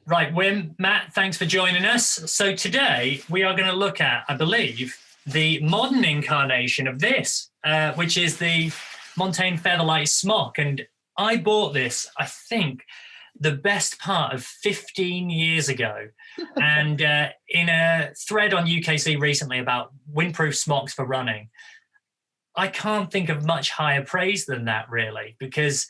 Right, Wim, Matt, thanks for joining us. So today we are going to look at, I believe, the modern incarnation of this, which is the Montane Featherlite Smock. And I bought this, I think, the best part of 15 years ago. And in a thread on UKC recently about windproof smocks for running, I can't think of much higher praise than that, really, because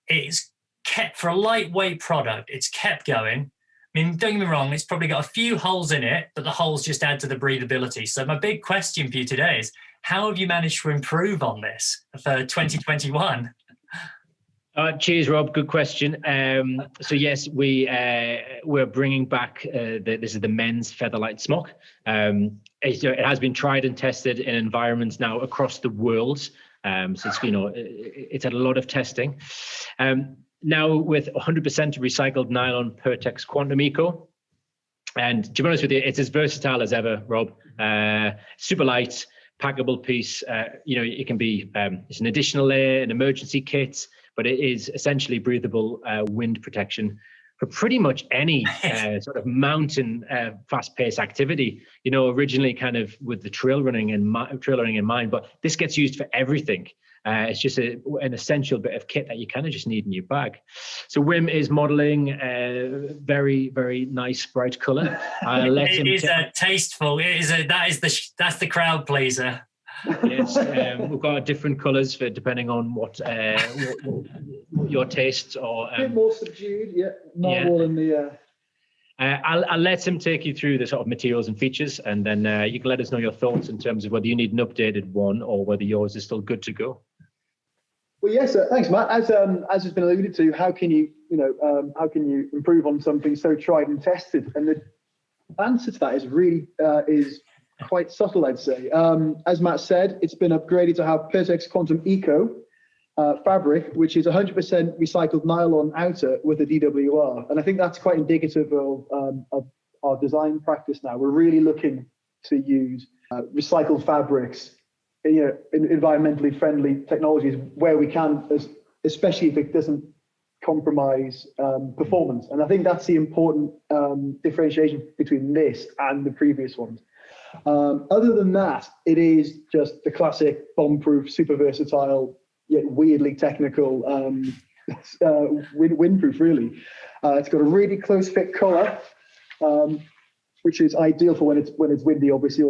it's kept, for a lightweight product, it's kept going. I mean, don't get me wrong, it's probably got a few holes in it, but the holes just add to the breathability. So my big question for you today is, how have you managed to improve on this for 2021? Cheers, Rob. Good question. So yes, we're bringing back this is the men's Featherlite Smock. It has been tried and tested in environments now across the world. So it's had a lot of testing. Now with 100% recycled nylon Pertex Quantum Eco, and to be honest with you, it's as versatile as ever, Rob. Super light, packable piece. It can be it's an additional layer, an emergency kit. But it is essentially breathable wind protection for pretty much any sort of mountain fast-paced activity. Originally kind of with the trail running in mind, but this gets used for everything. It's just an essential bit of kit that you kind of just need in your bag. So Wim is modelling a very, very nice bright colour. It is tasteful. That's the crowd pleaser. Yes, we've got different colours for depending on what your tastes or. A bit more subdued, marble in the. I'll let him take you through the sort of materials and features, and then you can let us know your thoughts in terms of whether you need an updated one or whether yours is still good to go. Well, yes, thanks, Matt. As has been alluded to, how can you improve on something so tried and tested? And the answer to that is really is quite subtle, I'd say. As Matt said, it's been upgraded to have Pertex Quantum Eco fabric, which is 100% recycled nylon outer with a DWR. And I think that's quite indicative of our design practice now. We're really looking to use recycled fabrics, environmentally friendly technologies where we can, especially if it doesn't compromise performance. And I think that's the important differentiation between this and the previous ones. Other than that, it is just the classic bomb-proof, super versatile, yet weirdly technical windproof, really. It's got a really close fit collar, which is ideal for when it's windy, obviously,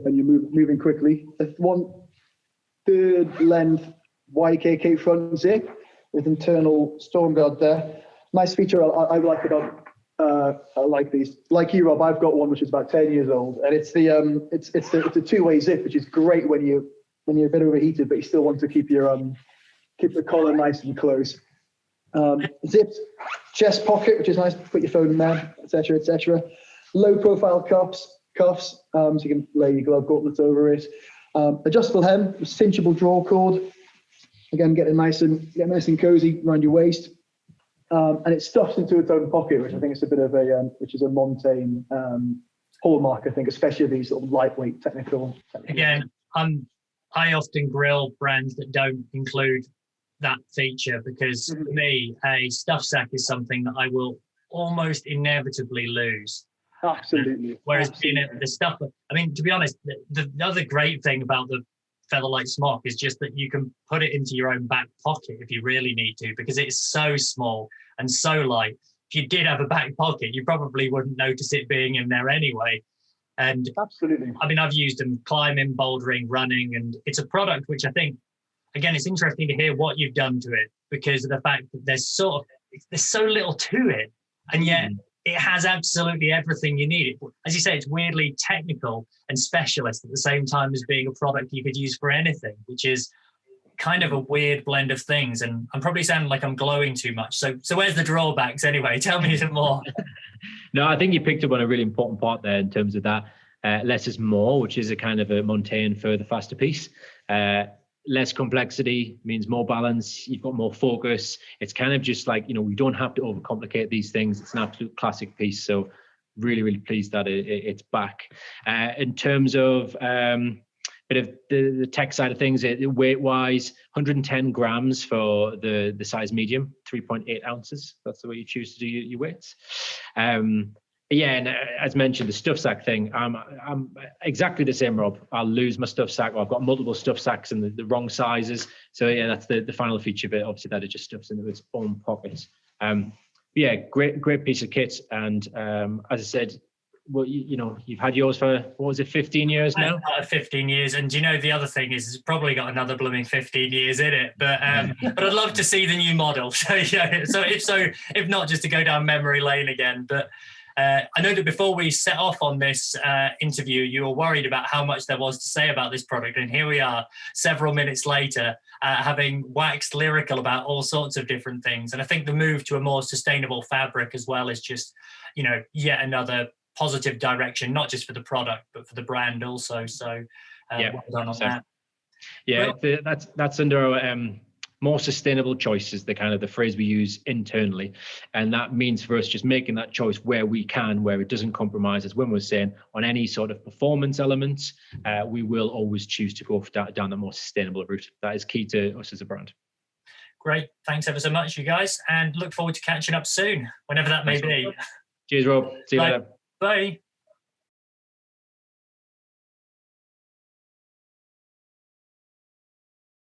and you're moving quickly. 1/3 length YKK front zip with internal storm guard there. Nice feature. I like it on. I like these. Like you, Rob, I've got one which is about 10 years old, and it's a two-way zip, which is great when you're a bit overheated, but you still want to keep the collar nice and close. Zipped chest pocket, which is nice. Put your phone in there, etc., etc. Low-profile cuffs, so you can lay your glove gauntlets over it. Adjustable hem, cinchable draw cord. Again, get nice and cozy around your waist. And it stuffs into its own pocket, which I think is a bit of which is a Montane hallmark, I think, especially these sort of lightweight technical. Again, I often grill brands that don't include that feature because for me, a stuff sack is something that I will almost inevitably lose. Absolutely. Whereas the stuff, I mean, to be honest, the other great thing about the Featherlite Smock is just that you can put it into your own back pocket if you really need to, because it's so small and so light. If you did have a back pocket, you probably wouldn't notice it being in there anyway. And absolutely, I mean, I've used them climbing, bouldering, running, and it's a product which I think, again, it's interesting to hear what you've done to it because of the fact that there's so little to it, and yet it has absolutely everything you need. As you say, it's weirdly technical and specialist at the same time as being a product you could use for anything, which is kind of a weird blend of things. And I'm probably sounding like I'm glowing too much. So where's the drawbacks anyway? Tell me some more. No, I think you picked up on a really important part there in terms of that less is more, which is a kind of a Montane further faster piece. Less complexity means more balance. You've got more focus. It's kind of just like, we don't have to overcomplicate these things. It's an absolute classic piece. So really, really pleased that it's back. In terms of bit of the tech side of things, weight-wise, 110 grams for the size medium, 3.8 ounces. That's the way you choose to do your weights. Yeah, and as mentioned, the stuff sack thing, I'm exactly the same, Rob. I'll lose my stuff sack, or I've got multiple stuff sacks in the wrong sizes. So yeah, that's the final feature of it. Obviously, that it just stuffs into its own pockets. Yeah, great piece of kit. And as I said, well, you know, you've had yours for, what was it, 15 years now? 15 years. And you know, the other thing is it's probably got another blooming 15 years in it. But but I'd love to see the new model. So yeah, if not, just to go down memory lane again. But I know that before we set off on this interview, you were worried about how much there was to say about this product. And here we are, several minutes later, having waxed lyrical about all sorts of different things. And I think the move to a more sustainable fabric as well is just, you know, yet another positive direction, not just for the product, but for the brand also. So well done on that. Yeah, well, that's under our more sustainable choices, the kind of the phrase we use internally. And that means for us just making that choice where we can, where it doesn't compromise, as when we're saying, on any sort of performance elements, we will always choose to go down the more sustainable route. That is key to us as a brand. Great. Thanks ever so much, you guys. And look forward to catching up soon, whenever that may be. Cheers, Rob. See you later. Bye.